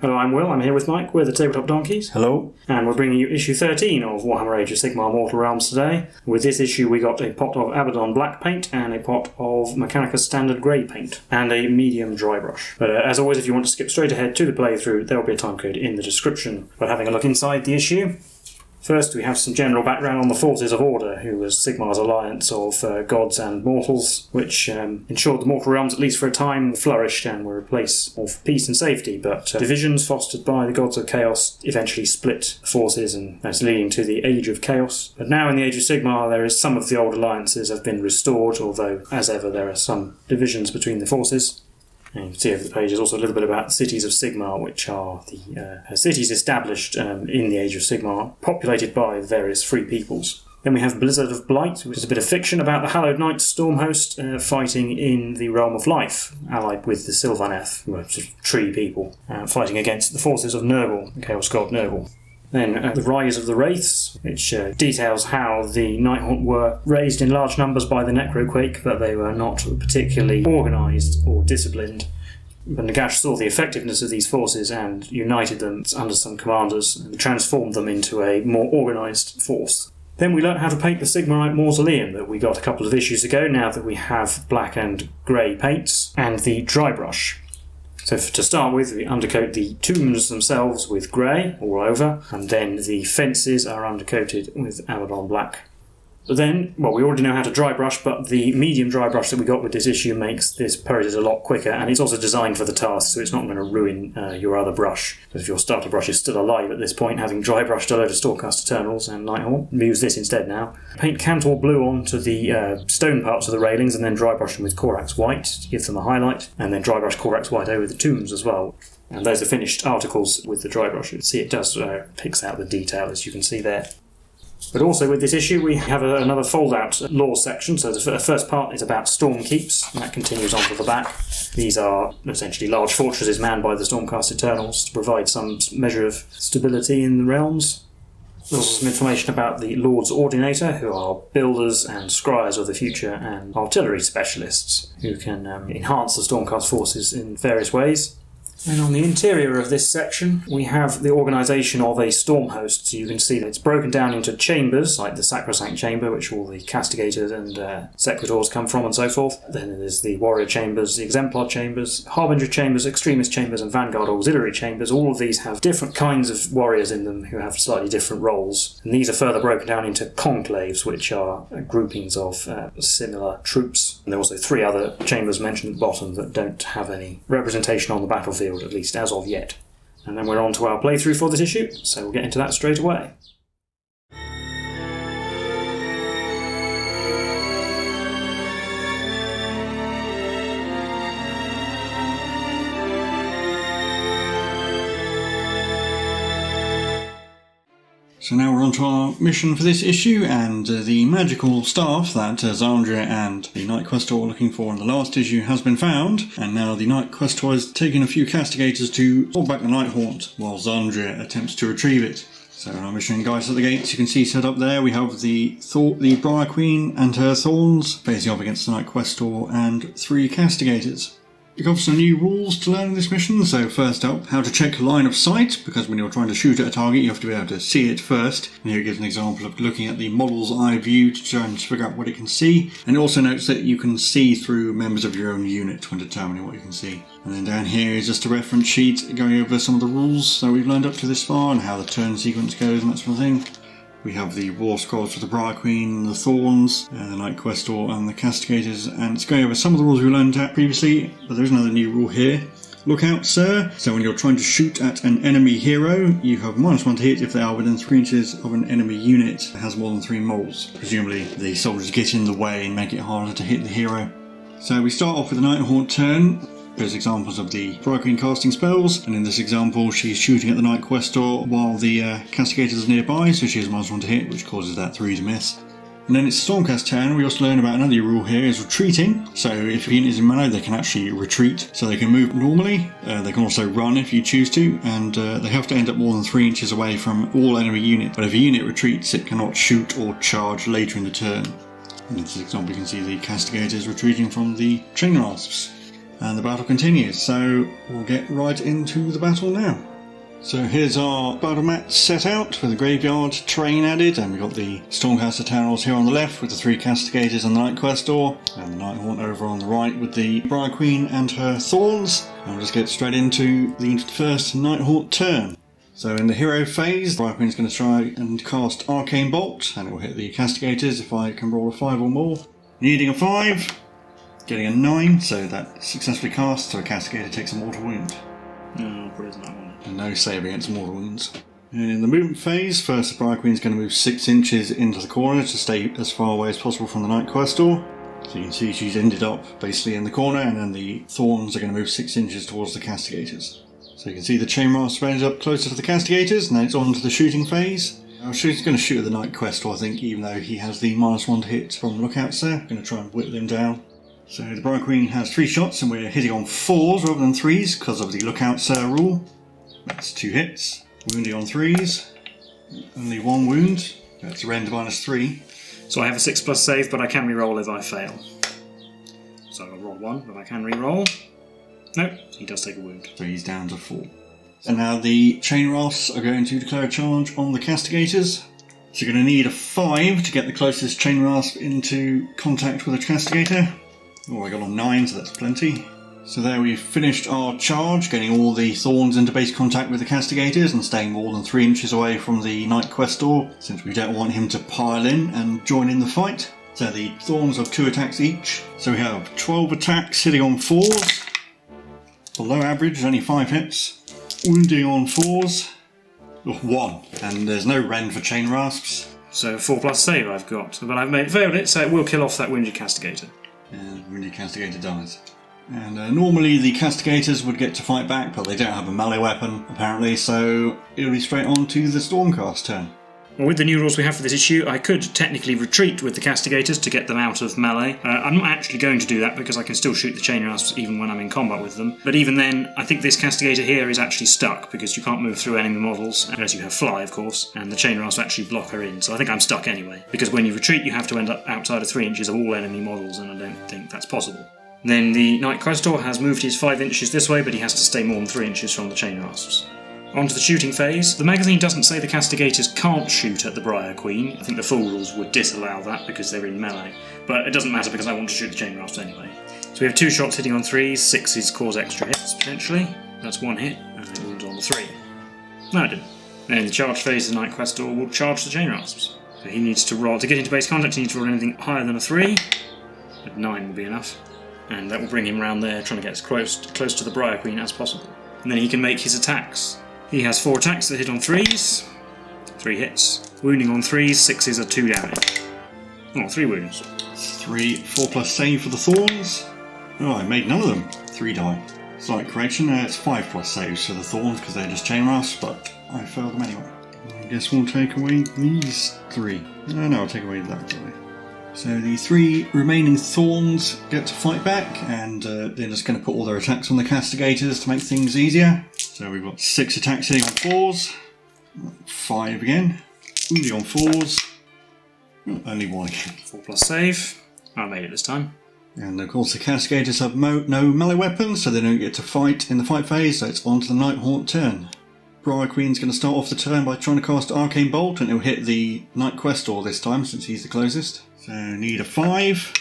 Hello, I'm Will. I'm here with Mike. We're the Tabletop Donkeys. Hello. And we're bringing you issue 13 of Warhammer Age of Sigmar Mortal Realms today. With this issue we got a pot of Abaddon black paint and a pot of Mechanica standard grey paint and a medium dry brush. But as always, if you want to skip straight ahead to the playthrough, there will be a time code in the description. But having a look inside the issue, first we have some general background on the Forces of Order, who was Sigmar's alliance of gods and mortals, which ensured the mortal realms, at least for a time, flourished and were a place of peace and safety. But divisions fostered by the gods of chaos eventually split the forces, and that's leading to the Age of Chaos. But now in the Age of Sigmar, some of the old alliances have been restored, although, as ever, there are some divisions between the forces. And you can see over the page there's also a little bit about the cities of Sigmar, which are the cities established in the Age of Sigmar, populated by various free peoples. Then we have Blizzard of Blight, which is a bit of fiction about the Hallowed Knight Stormhost fighting in the Realm of Life, allied with the Sylvaneth, who are sort of tree people, fighting against the forces of Nurgle, the Chaos God Nurgle. Then the Rise of the Wraiths, which details how the Nighthaunt were raised in large numbers by the Necroquake, but they were not particularly organised or disciplined. But Nagash saw the effectiveness of these forces and united them under some commanders and transformed them into a more organised force. Then we learnt how to paint the Sigmarite Mausoleum that we got a couple of issues ago, now that we have black and grey paints, and the drybrush. So to start with, we undercoat the tombs themselves with grey all over, and then the fences are undercoated with Abaddon black. But then, well, we already know how to dry brush, but the medium dry brush that we got with this issue makes this process a lot quicker, and it's also designed for the task, so it's not going to ruin your other brush. Because if your starter brush is still alive at this point, having dry brushed a load of Stormcast Eternals and Nighthaunt, use this instead now. Paint Cantor blue onto the stone parts of the railings, and then dry brush them with Corax white to give them a highlight, and then dry brush Corax white over the tombs as well. And those are finished articles with the dry brush. You can see it does picks out the detail, as you can see there. But also with this issue we have another fold-out lore section. So the first part is about storm keeps, and that continues on to the back. These are essentially large fortresses manned by the Stormcast Eternals to provide some measure of stability in the realms. There's also some information about the Lords Ordinator, who are builders and scryers of the future, and artillery specialists who can enhance the Stormcast forces in various ways. And on the interior of this section, we have the organisation of a Stormhost. So you can see that it's broken down into chambers, like the Sacrosanct Chamber, which all the Castigators and Sequitors come from and so forth. Then there's the Warrior Chambers, the Exemplar Chambers, Harbinger Chambers, Extremist Chambers and Vanguard Auxiliary Chambers. All of these have different kinds of warriors in them who have slightly different roles. And these are further broken down into conclaves, which are groupings of similar troops. And there are also 3 other chambers mentioned at the bottom that don't have any representation on the battlefield, at least as of yet. And then we're on to our playthrough for this issue, so we'll get into that straight away. So now we're on to our mission for this issue, and the magical staff that Xandria and the Knight-Questor were looking for in the last issue has been found, and now the Knight-Questor has taken a few Castigators to hold back the Nighthaunt while Xandria attempts to retrieve it. So our mission guys at the gates, you can see set up there, we have the Briar Queen and her Thorns facing off against the Knight-Questor and 3 Castigators. We got some new rules to learn in this mission. So first up, how to check line of sight, because when you're trying to shoot at a target you have to be able to see it first. And here it gives an example of looking at the model's eye view to try and figure out what it can see. And it also notes that you can see through members of your own unit when determining what you can see. And then down here is just a reference sheet going over some of the rules that we've learned up to this far and how the turn sequence goes and that sort of thing. We have the War Scrolls for the Briar Queen, the Thorns, the Knight-Questor and the Castigators, and it's going over some of the rules we learned at previously, but there's another new rule here. Look out, sir. So when you're trying to shoot at an enemy hero, you have -1 to hit if they are within 3 inches of an enemy unit that has more than 3 moles. Presumably the soldiers get in the way and make it harder to hit the hero. So we start off with the Nighthaunt turn. There's examples of the Briar Queen casting spells, and in this example she's shooting at the Knight-Questor while the Castigators are nearby, so she has -1 to hit, which causes that 3 to miss. And then it's Stormcast turn. We also learn about another rule here, is retreating. So if a unit is in melee, they can actually retreat, so they can move normally. They can also run if you choose to, and they have to end up more than 3 inches away from all enemy units. But if a unit retreats, it cannot shoot or charge later in the turn. In this example you can see the Castigators retreating from the Chain Rasps. And the battle continues, so we'll get right into the battle now. So here's our battle mat set out with the graveyard terrain added, and we've got the Stormcast Eternals here on the left with the 3 Castigators and the Night-Questor, and the Nighthaunt over on the right with the Briar Queen and her Thorns. And we'll just get straight into the first Nighthaunt turn. So in the hero phase, Briar Queen's going to try and cast Arcane Bolt, and it will hit the Castigators if I can roll a 5 or more. Needing a 5, getting a 9, so that successfully casts, so a Castigator takes a mortal wound. No, probably isn't that one. And no save against mortal wounds. And in the movement phase, first the Briar Queen's going to move 6 inches into the corner to stay as far away as possible from the Night-Questor. So you can see she's ended up basically in the corner, and then the Thorns are going to move 6 inches towards the Castigators. So you can see the Chain Rasp ends up closer to the Castigators, and then it's on to the shooting phase. She's going to shoot at the Night-Questor, I think, even though he has the -1 to hit from lookouts there. Going to try and whittle him down. So the Briar Queen has 3 shots, and we're hitting on 4s rather than 3s because of the lookouts rule. That's 2 hits. Wounding on 3s. Only 1 wound. That's rend -3. So I have a 6+ save, but I can reroll if I fail. So I'll roll 1, but I can reroll. Nope, he does take a wound. So he's down to 4. And now the Chain Rasps are going to declare a charge on the Castigators. So you're going to need a 5 to get the closest Chain Rasp into contact with a Castigator. Oh, I got a 9, so that's plenty. So there we've finished our charge, getting all the Thorns into base contact with the Castigators and staying more than 3 inches away from the Night-Questor, since we don't want him to pile in and join in the fight. So the Thorns have 2 attacks each. So we have 12 attacks hitting on 4s. Below average, only 5 hits. Wounding on 4s. 1. And there's no rend for Chain Rasps. So 4+ save I've got, but I've failed it, so it will kill off that wounded Castigator. And wounded Castigator dies. And normally the Castigators would get to fight back, but they don't have a melee weapon, apparently, so it'll be straight on to the Stormcast turn. Well, with the new rules we have for this issue, I could technically retreat with the Castigators to get them out of melee. I'm not actually going to do that because I can still shoot the Chain Rasps even when I'm in combat with them. But even then, I think this Castigator here is actually stuck because you can't move through enemy models, unless you have Fly, of course, and the Chain Rasps actually block her in. So I think I'm stuck anyway, because when you retreat you have to end up outside of 3 inches of all enemy models, and I don't think that's possible. Then the Night-Questor has moved his 5 inches this way, but he has to stay more than 3 inches from the Chain Rasps. On to the shooting phase. The magazine doesn't say the Castigators can't shoot at the Briar Queen. I think the full rules would disallow that because they're in melee. But it doesn't matter because I want to shoot the Chain Rasps anyway. So we have 2 shots hitting on 3s, 6s cause extra hits potentially. That's 1 hit, and it wounds on the 3. No, it didn't. Then in the charge phase, the Night-Questor will charge the Chain Rasps. So he needs to roll, to get into base contact, he needs to roll anything higher than a 3. But 9 will be enough. And that will bring him round there, trying to get as close to the Briar Queen as possible. And then he can make his attacks. He has 4 attacks that hit on 3s, 3 hits. Wounding on 3s, 6s are 2 damage. Oh, 3 wounds. 4+ save for the Thorns. Oh, I made none of them. 3 die. Slight correction, it's 5+ saves for the Thorns because they're just Chain Rasps, but I failed them anyway. I guess we'll take away these 3. No, I'll take away that guy. So the 3 remaining Thorns get to fight back, and they're just going to put all their attacks on the Castigators to make things easier. So we've got 6 attacks hitting on 4s, 5 again, wounding on 4s, only 1 again. 4+ save. I made it this time. And of course the Castigators have no melee weapons, so they don't get to fight in the fight phase, so it's on to the Nighthaunt turn. Briar Queen's going to start off the turn by trying to cast Arcane Bolt, and it'll hit the Night-Questor this time since he's the closest. So need a 5,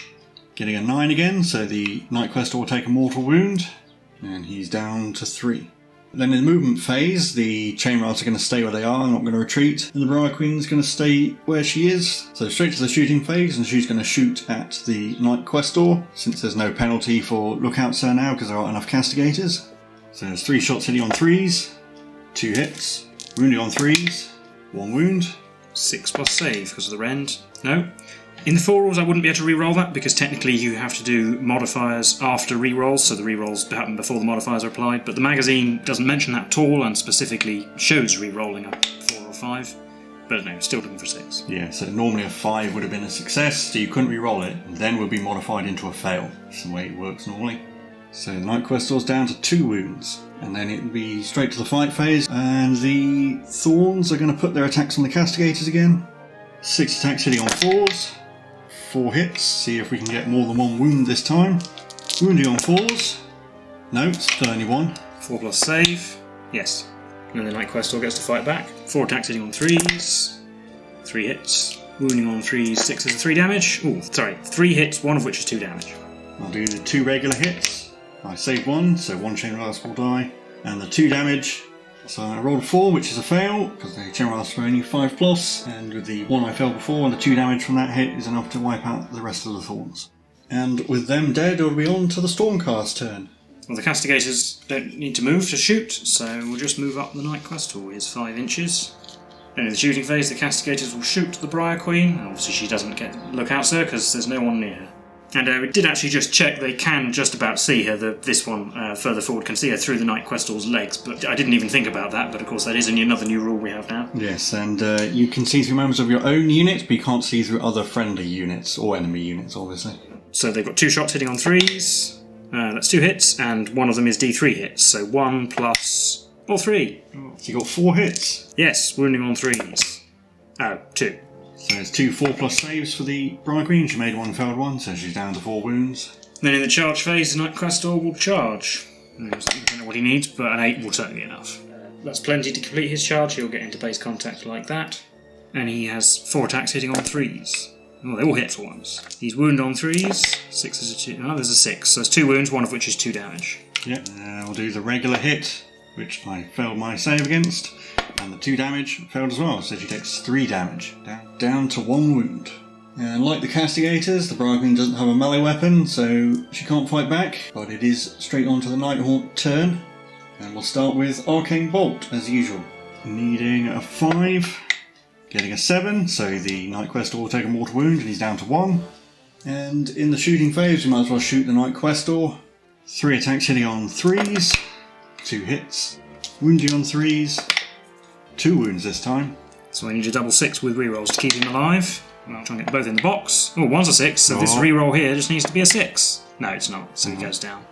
getting a 9 again, so the Night-Questor will take a mortal wound, and he's down to 3. Then in the movement phase, the Chain Rasps are going to stay where they are, not going to retreat, and the Briar Queen's going to stay where she is. So straight to the shooting phase, and she's going to shoot at the Night-Questor, since there's no penalty for lookouts there now because there aren't enough Castigators. So there's 3 shots hitting on 3s, 2 hits, wounding on 3s, 1 wound. 6+ save because of the rend. No. In the 4 rules I wouldn't be able to re-roll that because technically you have to do modifiers after re-rolls, so the re-rolls happen before the modifiers are applied, but the magazine doesn't mention that at all and specifically shows re-rolling a 4 or 5. But no, still looking for 6. Yeah, so normally a 5 would have been a success, so you couldn't re-roll it, and then would be modified into a fail. That's the way it works normally. So the Night-Questor's down to 2 wounds, and then it'll be straight to the fight phase, and the Thorns are going to put their attacks on the Castigators again. 6 attacks hitting on 4s. 4 hits, see if we can get more than 1 wound this time. Wounding on 4s. No, still only 1. 4+ save. Yes. And the Night-Questor gets to fight back. 4 attacks hitting on 3s. 3 hits. Wounding on 3s, 6 is 3 damage. Oh, sorry, 3 hits, 1 of which is 2 damage. I'll do the 2 regular hits. I saved 1, so 1 chain rasp will die. And the 2 damage. So I rolled a 4, which is a fail, because the chain rasp are only 5+. And with the 1 I failed before, and the 2 damage from that hit is enough to wipe out the rest of the thorns. And with them dead, it'll be on to the Stormcast turn. Well, the Castigators don't need to move to shoot, so we'll just move up the Night-Questor. Here's 5 inches. Then in the shooting phase, the Castigators will shoot the Briar Queen. Obviously she doesn't get lookout, sir, because there's no one near her. And we did actually just check, they can just about see her. This one further forward can see her through the Night-Questor's legs, but I didn't even think about that, but of course that is another new rule we have now. Yes, and you can see through members of your own unit, but you can't see through other friendly units, or enemy units, obviously. So they've got 2 shots hitting on 3s, that's 2 hits, and one of them is D3 hits, so 1 plus... or 3. So you got 4 hits? Yes, wounding on 3s. Oh, 2. So it's 2 4+ saves for the Briar Queen. She made 1 failed one, so she's down to 4 wounds. Then in the charge phase, the Night-Questor will charge. I don't know what he needs, but an 8 will certainly be enough. That's plenty to complete his charge. He'll get into base contact like that. And he has 4 attacks hitting on 3s. Oh, they all hit for once. He's wounded on 3s. 6 is a 2. Oh, there's a 6. So there's 2 wounds, one of which is 2 damage. Yep. We'll do the regular hit, which I failed my save against. And the 2 damage failed as well, so she takes 3 damage. Down to 1 wound. And like the Castigators, the Briar Queen doesn't have a melee weapon, so she can't fight back. But it is straight on to the Nighthaunt turn. And we'll start with Arcane Bolt, as usual. Needing a 5. Getting a 7, so the Night-Questor will take a mortal wound and he's down to 1. And in the shooting phase, we might as well shoot the Night-Questor. 3 attacks hitting on 3s, 2 hits, wounding on 3s, 2 wounds this time. So I need a double 6 with rerolls to keep him alive. I'll try and get both in the box. Oh, one's a 6, so this reroll here just needs to be a 6. No, it's not, so he goes down.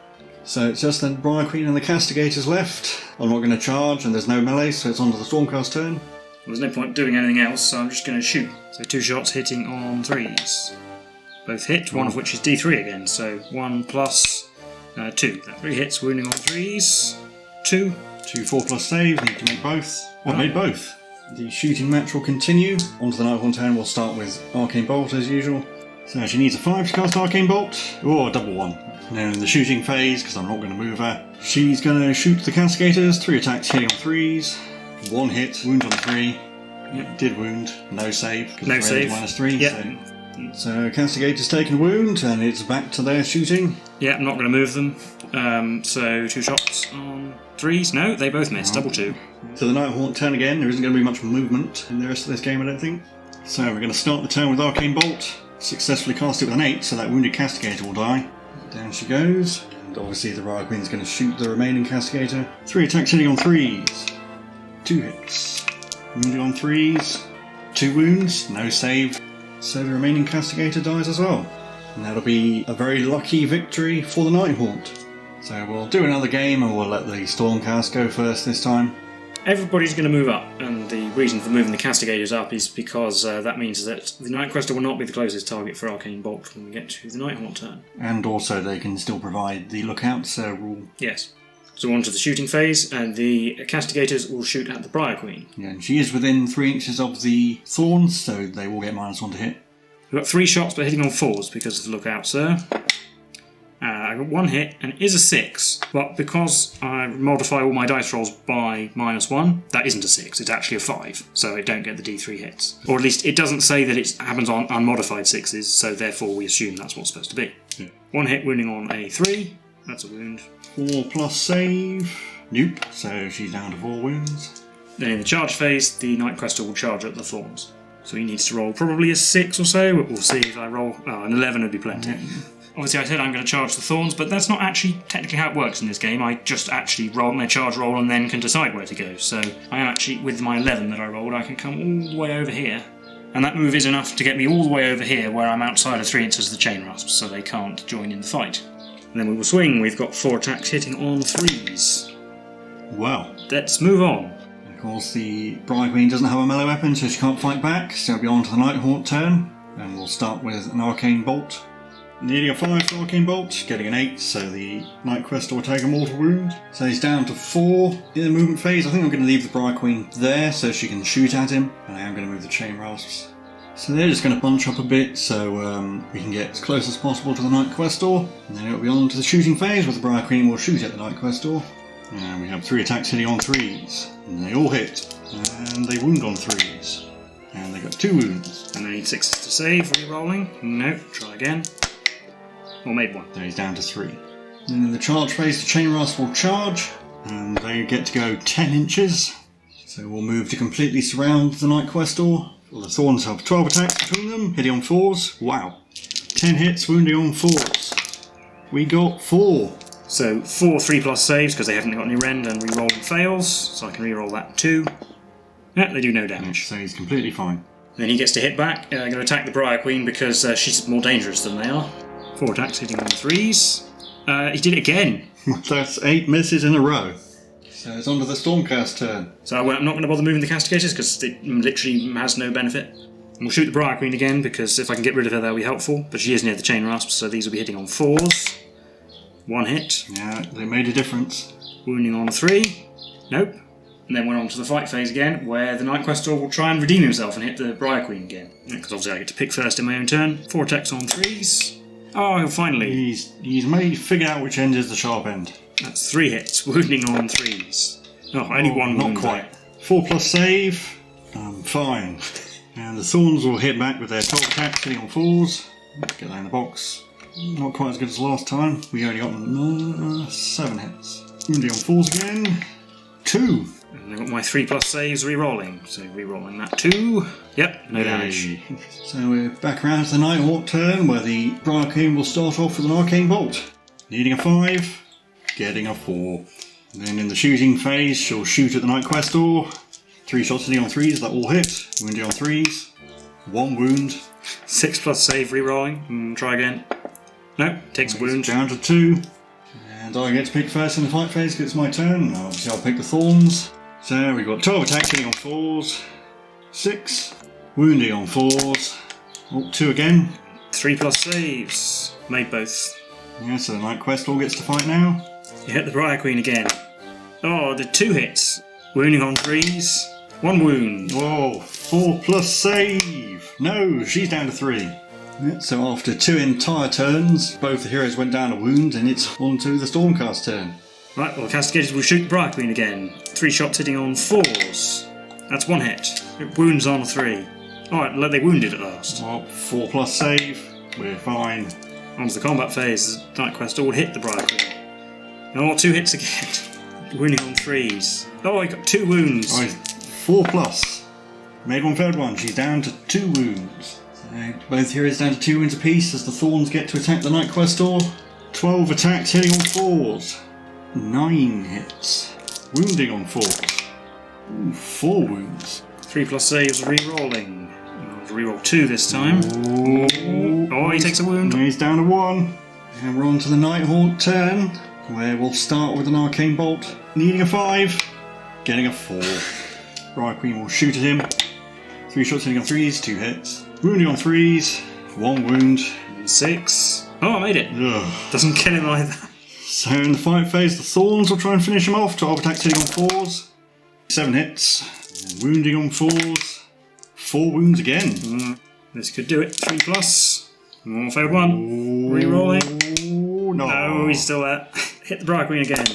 So it's just the Briar Queen and the Castigators left. I'm not going to charge, and there's no melee, so it's on to the Stormcast turn. There's no point doing anything else, so I'm just going to shoot. So 2 shots hitting on 3s. Both hit, one of which is D3 again, so 1 plus 2. That 3 hits, wounding on 3s. 2. 2 4+ saves, need to make both. Well, made both. The shooting match will continue. On to the Nighthaunt turn, we'll start with Arcane Bolt as usual. So she needs a 5 to cast Arcane Bolt, or a double 1. Now in the shooting phase, because I'm not going to move her, she's going to shoot the Castigators, 3 attacks hitting on 3s. 1 hit, wound on 3. Yep. Did wound, no save. No save. -3. Yep. So Castigator's taken a wound, and it's back to their shooting. Yeah, I'm not going to move them. So 2 shots on 3s. No, they both missed. Double 2. So the Nighthaunt turn again. There isn't going to be much movement in the rest of this game, I don't think. So we're going to start the turn with Arcane Bolt. Successfully cast it with an 8, so that wounded Castigator will die. Down she goes. And obviously the Briar Queen's going to shoot the remaining Castigator. 3 attacks hitting on 3s. 2 hits. Wounded on 3s. 2 wounds. No save. So the remaining Castigator dies as well. And that'll be a very lucky victory for the Nighthaunt. So we'll do another game and we'll let the Stormcast go first this time. Everybody's going to move up, and the reason for moving the Castigators up is because that means that the Night-Questor will not be the closest target for Arcane Bolt when we get to the Nighthaunt turn. And also they can still provide the lookouts rule. Yes. So on to the shooting phase, and the Castigators will shoot at the Briar Queen. Yeah, and she is within 3 inches of the thorns, so they will get -1 to hit. We've got 3 shots, but hitting on 4s because of the lookout, sir. I got 1 hit, and it is a 6. But because I modify all my dice rolls by -1, that isn't a 6, it's actually a 5. So I don't get the D3 hits. Or at least it doesn't say that it happens on unmodified 6s, so therefore we assume that's what's supposed to be. Yeah. 1 hit wounding on a 3, that's a wound. 4+ save. Nope, so she's down to 4 wounds. Then in the charge phase, the Night-Questor will charge at the thorns. So he needs to roll probably a 6 or so, but we'll see if I roll... Oh, an 11 would be plenty. Obviously I said I'm going to charge the thorns, but that's not actually technically how it works in this game. I just actually roll my charge roll and then can decide where to go. So I am actually, with my 11 that I rolled, I can come all the way over here. And that move is enough to get me all the way over here where I'm outside of 3 inches of the chain rasps, so they can't join in the fight. And then we will swing. We've got 4 attacks hitting on 3s. Well. Let's move on. Of course, the Briar Queen doesn't have a melee weapon, so she can't fight back, so it'll be on to the Nighthaunt turn. And we'll start with an Arcane Bolt. Needing a 5 for Arcane Bolt, getting an 8, so the Knight-Questor will take a mortal wound. So he's down to 4 in the movement phase. I think I'm going to leave the Briar Queen there so she can shoot at him. And I am going to move the Chain Rasps. So they're just going to bunch up a bit so we can get as close as possible to the Knight-Questor. And then it'll be on to the shooting phase where the Briar Queen will shoot at the Knight-Questor. And we have 3 attacks hitting on 3s. And they all hit. And they wound on 3s. And they got 2 wounds. And they need 6s to save, re-rolling. No, try again. Or made 1. So he's down to 3. Then in the charge phase, the Chain Rasp will charge, and they get to go 10 inches. So we'll move to completely surround the Knight-Questor. Well, the Thorns have 12 attacks between them, hitting on 4s. Wow. 10 hits, wounding on 4s. We got 4. So 4 3+ saves because they haven't got any rend, and re-rolling fails, so I can re-roll that too. Yeah, they do no damage. So he's completely fine. Then he gets to hit back. I'm going to attack the Briar Queen because she's more dangerous than they are. 4 attacks hitting on 3s. He did it again. That's 8 misses in a row. So it's on to the Stormcast turn. So I'm not going to bother moving the Castigators because it literally has no benefit. We'll shoot the Briar Queen again because if I can get rid of her that'll be helpful. But she is near the Chain Rasps, so these will be hitting on 4s. 1 hit. Yeah, they made a difference. Wounding on 3. Nope. And then went on to the fight phase again, where the Night-Questor will try and redeem himself and hit the Briar Queen again. Because obviously I get to pick first in my own turn. 4 attacks on 3s. Oh, finally. He's figured out which end is the sharp end. That's 3 hits, wounding on 3s. Oh, only 1 not wound. Quite. 4+ save. Fine. And the Thorns will hit back with their 12 attacks, hitting on 4s. Get that in the box. Not quite as good as last time. We only got 7 hits. Wounding on 4s again. 2. And I've got my 3+ saves re-rolling. So re-rolling that 2. Yep, no damage. So we're back around to the Nighthaunt turn where the Briar Queen will start off with an Arcane Bolt. Needing a 5, getting a 4. Then in the shooting phase she'll shoot at the Night-Questor. 3 shots hitting on 3s, that will hit. Wounding on 3s. 1 wound. 6+ save re-rolling. Try again. No, takes a wound. Down to 2. And I get to pick first in the fight phase because it's my turn. Obviously I'll pick the Thorns. So we've got 12 attacks hitting on 4s. 6. Wounding on 4s. Oh, 2 again. 3+ saves. Made both. Yeah, so the Night-Questor gets to fight now. You hit the Briar Queen again. Oh, the 2 hits. Wounding on 3s. 1 wound. Whoa, 4+ save. No, she's down to 3. Yeah, so after 2 entire turns, both the heroes went down a wound, and it's on to the Stormcast turn. Right, well, the Castigators will shoot the Briar Queen again. 3 shots hitting on 4s. That's 1 hit. It wounds on 3. Alright, they wounded at last. Oh, 4+ save. We're fine. On to the combat phase, the Night-Questor will hit the Briar Queen. Oh, 2 hits again. Wounding on 3s. Oh, he got 2 wounds. Right, 4+. Made 1 third one. She's down to 2 wounds. So both heroes down to 2 wounds apiece as the Thorns get to attack the Night-Questor. 12 attacks hitting on 4s. 9 hits. Wounding on 4s. Ooh, 4 wounds. 3+ saves re-rolling. I'll re-roll 2 this time. Oh, he takes a wound. He's down to 1. And we're on to the Nighthaunt turn, where we'll start with an Arcane Bolt. Needing a 5. Getting a 4. Briar Queen will shoot at him. 3 shots hitting on 3s, 2 hits. Wounding on 3s, 1 wound. And 6. Oh, I made it. Ugh. Doesn't kill him either. So in the fight phase, the Thorns will try and finish him off. 12 attacks hitting on 4s. 7 hits. And wounding on 4s. 4 wounds again. This could do it. 3+. Oh, failed 1. Re-rolling. No, he's still there. Hit the Briar Queen again.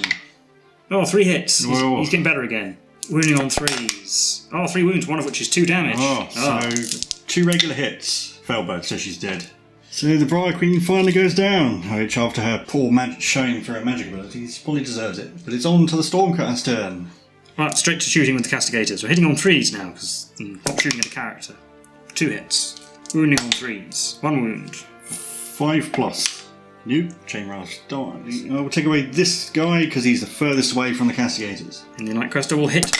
Oh, 3 hits. He's getting better again. Wounding on 3s. Oh, 3 wounds, one of which is 2 damage. So 2 regular hits. Failed both, so she's dead. So the Briar Queen finally goes down, which after her poor showing for her magic abilities, probably deserves it. But it's on to the Stormcast turn. Right, straight to shooting with the Castigators. We're hitting on 3s now, because I'm not shooting at a character. 2 hits. Wounding on 3s. 1 wound. 5+. Nope. Chain Rasp dies. We'll take away this guy because he's the furthest away from the Castigators. And the Night-Questor will hit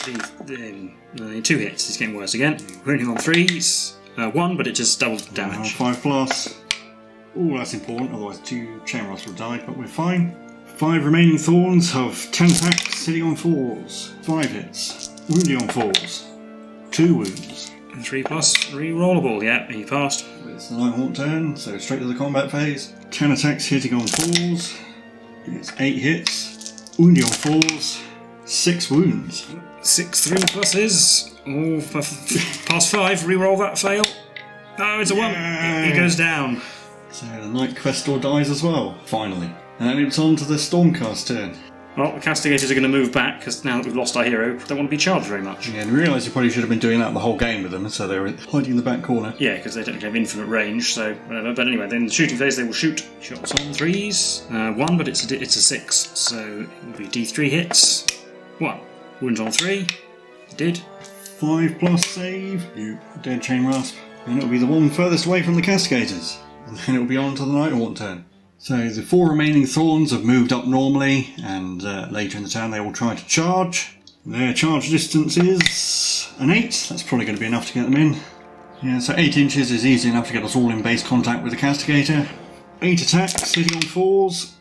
the 2 hits. He's getting worse again. Wounding on 3s. 1, but it just doubles damage. 5+. Oh, that's important, otherwise 2 Chain Rasps will die, but we're fine. 5 remaining Thorns have 10 attacks hitting on 4s. 5 hits. Wounding on 4s. 2 wounds. 3+, re-rollable. Yeah, he passed. It's the Nighthaunt turn, so straight to the combat phase. 10 attacks hitting on 4s. It's 8 hits. Wounding on 4s. 6 wounds. 6 3 pluses. Oh, past 5. Reroll that fail. Oh, it's a 1. He goes down. So the Night-Questor dies as well, finally. And it's on to the Stormcast turn. Well, the Castigators are going to move back, because now that we've lost our hero, they don't want to be charged very much. Yeah, and we realised you probably should have been doing that the whole game with them, so they were hiding in the back corner. Yeah, because they don't have infinite range, so whatever. But anyway, then in the shooting phase they will shoot. Shots on 3s. 1, but it's a 6, so it will be D3 hits. 1. Wounds on 3. It did. 5 plus save. You dead Chain Rasp. And it'll be the one furthest away from the Castigators. And then it'll be on to the Nighthaunt turn. So the 4 remaining Thorns have moved up normally, and later in the turn they will try to charge. Their charge distance is an 8. That's probably going to be enough to get them in. Yeah, so 8 inches is easy enough to get us all in base contact with the Castigator. 8 attacks, hitting on 4s.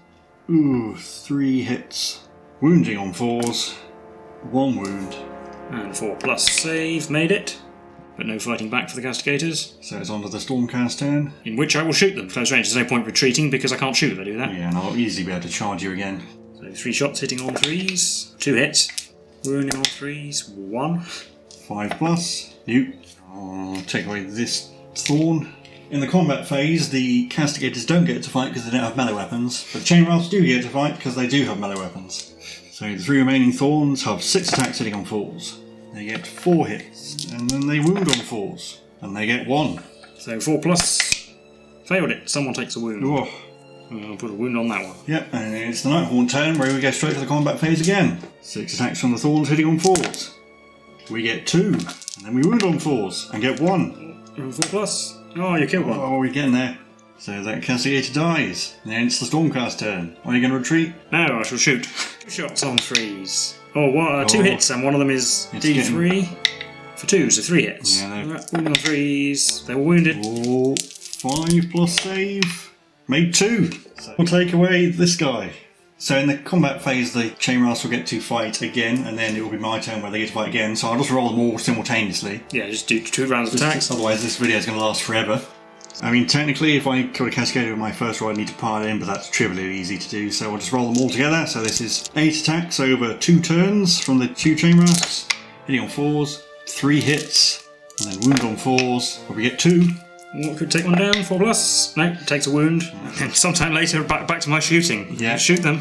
Ooh, 3 hits. Wounding on 4s. 1 wound. And 4 plus save, made it. But no fighting back for the Castigators. So it's on to the Stormcast turn. In which I will shoot them. Close range, there's no point retreating because I can't shoot if I do that. Yeah, and I'll easily be able to charge you again. So 3 shots hitting on 3s. 2 hits. Wounding on 3s. 1. 5 plus. Nope. I'll take away this Thorn. In the combat phase, the Castigators don't get to fight because they don't have melee weapons, but the Chain Rasps do get to fight because they do have melee weapons. So the 3 remaining Thorns have 6 attacks hitting on 4s. They get 4 hits, and then they wound on 4s, and they get 1. So 4 plus. Failed it. Someone takes a wound. Oh. I'll put a wound on that one. Yep, and it's the Nighthaunt turn where we go straight to the combat phase again. 6 attacks from the Thorns hitting on 4s. We get 2, and then we wound on 4s, and get 1. 4 plus. Oh, you killed one. Oh, we're getting there. So that Castigator dies, and then it's the Stormcast turn. Are you going to retreat? No, I shall shoot. 2 shots on 3s. Oh, 2 hits, and one of them is D3 for 2, so 3 hits. Yeah, wounding on 3s. They were wounded. Oh, 5 plus save. Made 2. So we'll take away this guy. So in the combat phase, the Chain Rasps will get to fight again, and then it will be my turn where they get to fight again. So I'll just roll them all simultaneously. Yeah, just do 2 rounds of attacks. Otherwise, this video is going to last forever. I mean, technically, if I kill a Castigator with my first roll, I need to pile in, but that's trivially easy to do, so I'll just roll them all together. So this is 8 attacks over 2 turns from the 2 Chain Rasps, hitting on 4s, 3 hits, and then wound on 4s, where we get 2. Could take one down, 4 plus. No, takes a wound. And sometime later, back to my shooting. Yeah. Shoot them.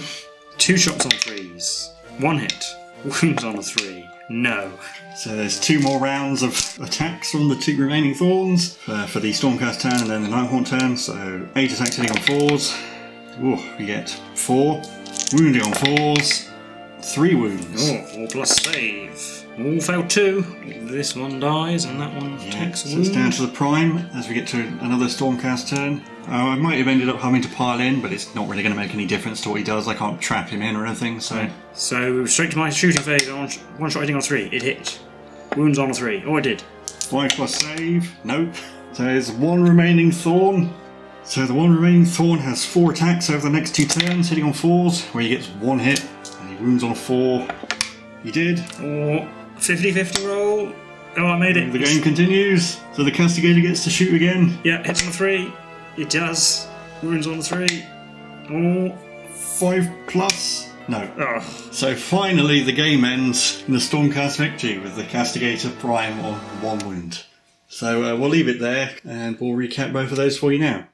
2 shots on 3s. 1 hit. Wounds on a 3. No. So there's 2 more rounds of attacks from the 2 remaining Thorns for the Stormcast turn and then the Nighthaunt turn. So 8 attacks hitting on 4s. Ooh, we get 4. Wounding on 4s. 3 wounds. Oh, 4 plus save. All failed 2. This one dies and that one takes a So wound. it's down to the Prime as we get to another Stormcast turn. I might have ended up having to pile in, but it's not really going to make any difference to what he does. I can't trap him in or anything, so... So, straight to my shooting phase. One shot hitting on 3. It hit. Wounds on a 3. Oh, it did. 5 plus save. Nope. So there's 1 remaining Thorn. So the 1 remaining Thorn has 4 attacks over the next 2 turns, hitting on 4s, where he gets 1 hit, and he wounds on a 4. He did. Oh, 50-50 roll. Oh, I made it. The game continues. So the Castigator gets to shoot again. Yeah, hits on a 3. It does. Wounds on a 3. Oh. 5 plus. No. Oh. So finally the game ends in a Stormcast victory with the Castigator Prime on 1 wound. So we'll leave it there and we'll recap both of those for you now.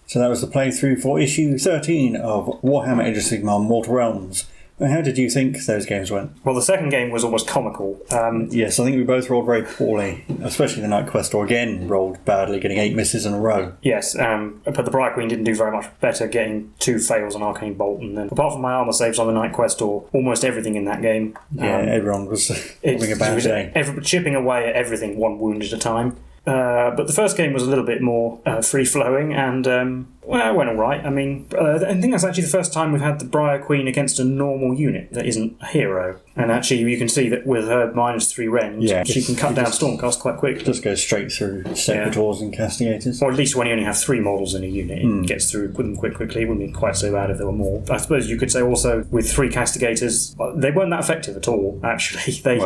So that was the playthrough for issue 13 of Warhammer Age of Sigmar Mortal Realms. How did you think those games went? Well, the second game was almost comical. Yes, I think we both rolled very poorly, especially the Night-Questor again rolled badly, getting 8 misses in a row. Yes, but the Briar Queen didn't do very much better, getting 2 fails on Arcane Bolt, and then apart from my armour saves on the Night-Questor, almost everything in that game. Everyone was having a bad day. Chipping away at everything 1 wound at a time. But the first game was a little bit more free-flowing, and Well, it went all right. I mean, I think that's actually the first time we've had the Briar Queen against a normal unit that isn't a hero. And actually, you can see that with her -3 range, she can cut down Stormcast quite quickly. Just goes straight through Secretors and Castigators. Or at least when you only have 3 models in a unit, it gets through them quickly. It wouldn't be quite so bad if there were more. I suppose you could say also with 3 Castigators, they weren't that effective at all, actually. They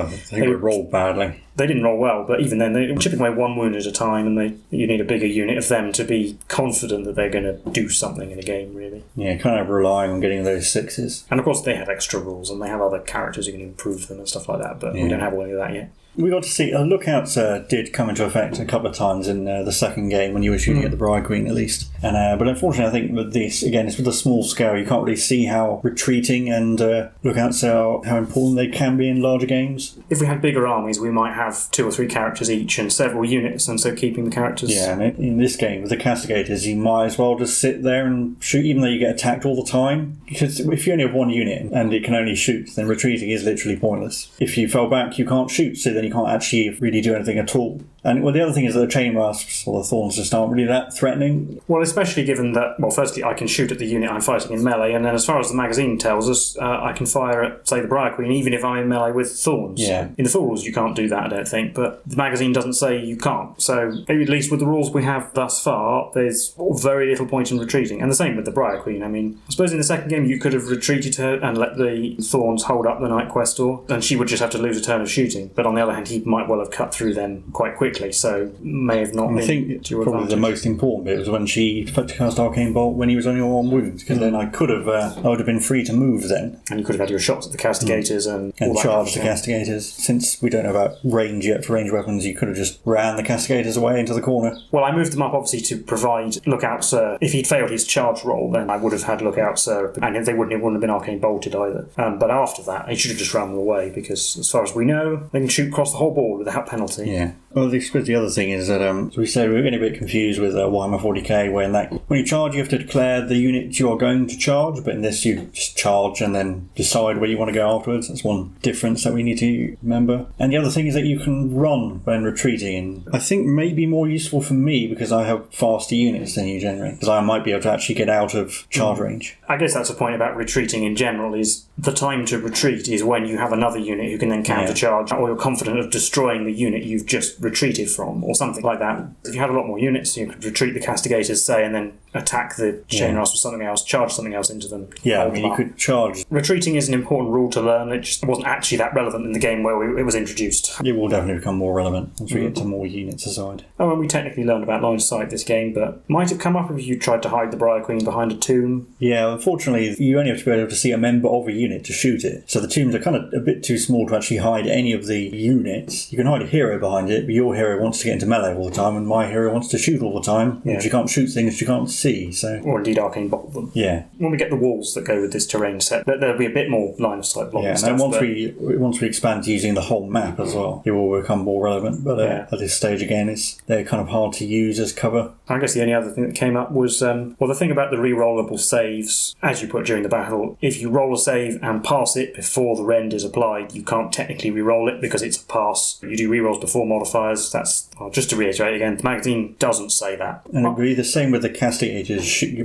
would roll badly. They didn't roll well, but even then, they're chipping away 1 wound at a time, and you need a bigger unit of them to be confident that they're going to do something in a game, really. Yeah, kind of relying on getting those 6s. And of course, they have extra rules, and they have other characters who can improve them and stuff like that, but we don't have any of that yet. We got to see lookouts did come into effect a couple of times in the second game when you were shooting at the Briar Queen at least. And but unfortunately, I think with this again, it's with a small scale. You can't really see how retreating and lookouts are how important they can be in larger games. If we had bigger armies, we might have 2 or 3 characters each and several units, and so keeping the characters. Yeah, and in this game with the Castigators, you might as well just sit there and shoot, even though you get attacked all the time. Because if you only have 1 unit and it can only shoot, then retreating is literally pointless. If you fell back, you can't shoot, so then you can't actually really do anything at all. And the other thing is that the chain rasps or the thorns just aren't really that threatening. Well, especially given that, well, firstly, I can shoot at the unit I'm fighting in melee, and then as far as the magazine tells us, I can fire at, say, the Briar Queen, even if I'm in melee with thorns. Yeah. In the full rules, you can't do that, I don't think, but the magazine doesn't say you can't. So, at least with the rules we have thus far, there's very little point in retreating. And the same with the Briar Queen. I mean, I suppose in the second game you could have retreated her and let the thorns hold up the Night-Questor, and she would just have to lose a turn of shooting. But on the other hand, he might well have cut through them quite quickly, so may have not been. I think to your probably advantage. the most important bit was when she tried to cast Arcane Bolt when he was only on 1 wound, because then I would have been free to move then. And you could have had your shots at the Castigators and all that charge the kind of Castigators. Since we don't know about range yet for ranged weapons, you could have just ran the Castigators away into the corner. Well, I moved them up obviously to provide Lookout Sir. If he'd failed his charge roll, then I would have had Lookout Sir, and it wouldn't have been Arcane Bolted either. But after that, he should have just run them away, because as far as we know, they can shoot across the whole board without penalty. Yeah. Well, the other thing is that, as we said, we were getting a bit confused with Warhammer 40k, when you charge, you have to declare the unit you are going to charge, but in this you just charge and then decide where you want to go afterwards. That's one difference that we need to remember. And the other thing is that you can run when retreating, and I think maybe more useful for me because I have faster units than you generally, because I might be able to actually get out of charge range. I guess that's a point about retreating in general, is the time to retreat is when you have another unit who can then counter-charge, or you're confident of destroying the unit you've just retreated from, or something like that. If you had a lot more units, you could retreat the Castigators, say, and then attack the chain rasp with something else, charge something else into them. Yeah, I mean, you could charge. Retreating is an important rule to learn. It just wasn't actually that relevant in the game where it was introduced. It will definitely become more relevant once we get to more units aside. Oh, and we technically learned about line of sight this game, but might have come up if you tried to hide the Briar Queen behind a tomb. Yeah, unfortunately, you only have to be able to see a member of a unit to shoot it. So the tombs are kind of a bit too small to actually hide any of the units. You can hide a hero behind it, but your hero wants to get into melee all the time, and my hero wants to shoot all the time. Yeah. You can't shoot things you can't see, so... Or indeed Arcane Bolt them. Yeah. When we get the walls that go with this terrain set, there'll be a bit more line of sight blocking stuff. And then once we expand to using the whole map as well, it will become more relevant. But at this stage, again, they're kind of hard to use as cover. I guess the only other thing that came up was, the thing about the re-rollable saves, as you put during the battle, if you roll a save and pass it before the rend is applied, you can't technically re-roll it because it's a pass. You do re-rolls before modifiers. That's, just to reiterate again, the magazine doesn't say that. And it'll be the same with the Castigators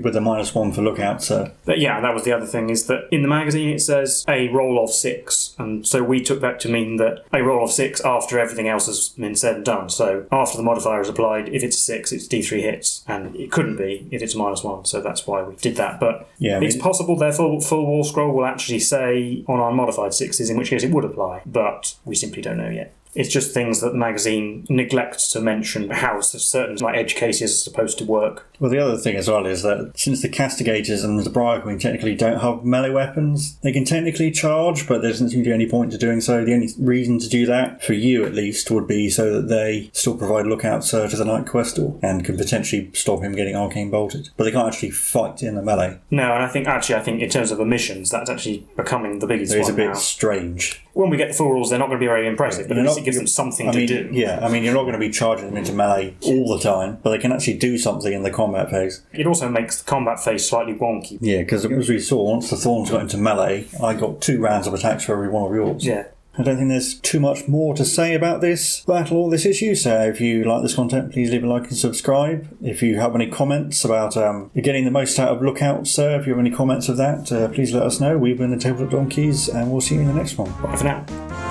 with the -1 for lookout, so... But yeah, that was the other thing, is that in the magazine it says a roll of 6, and so we took that to mean that a roll of 6 after everything else has been said and done. So after the modifier is applied, if it's a 6, it's D3 hits, and it couldn't be if it's -1, so that's why we did that. But it's possible their full wall scroll will actually say on our modified 6s, in which case it would apply, but we simply don't know yet. It's just things that the magazine neglects to mention how certain edge cases are supposed to work. Well, the other thing as well is that since the Castigators and the Briar Queen technically don't have melee weapons, they can technically charge, but there doesn't seem to be any point to doing so. The only reason to do that, for you at least, would be so that they still provide lookout sir to the Night-Questor and can potentially stop him getting arcane bolted. But they can't actually fight in the melee. No, and I think in terms of emissions, that's actually becoming the biggest one now. It's a bit strange. When we get the full rules, they're not going to be very impressive, but at least it gives them something to do. Yeah, I mean, you're not going to be charging them into melee all the time, but they can actually do something in the combat phase. It also makes the combat phase slightly wonky. Yeah, because as we saw, once the Thorns got into melee, I got 2 rounds of attacks for every one of yours. Yeah. I don't think there's too much more to say about this battle or this issue, so if you like this content, please leave a like and subscribe. If you have any comments about getting the most out of Lookouts, if you have any comments of that, please let us know. We've been the Tabletop Donkeys, and we'll see you in the next one. Bye for now.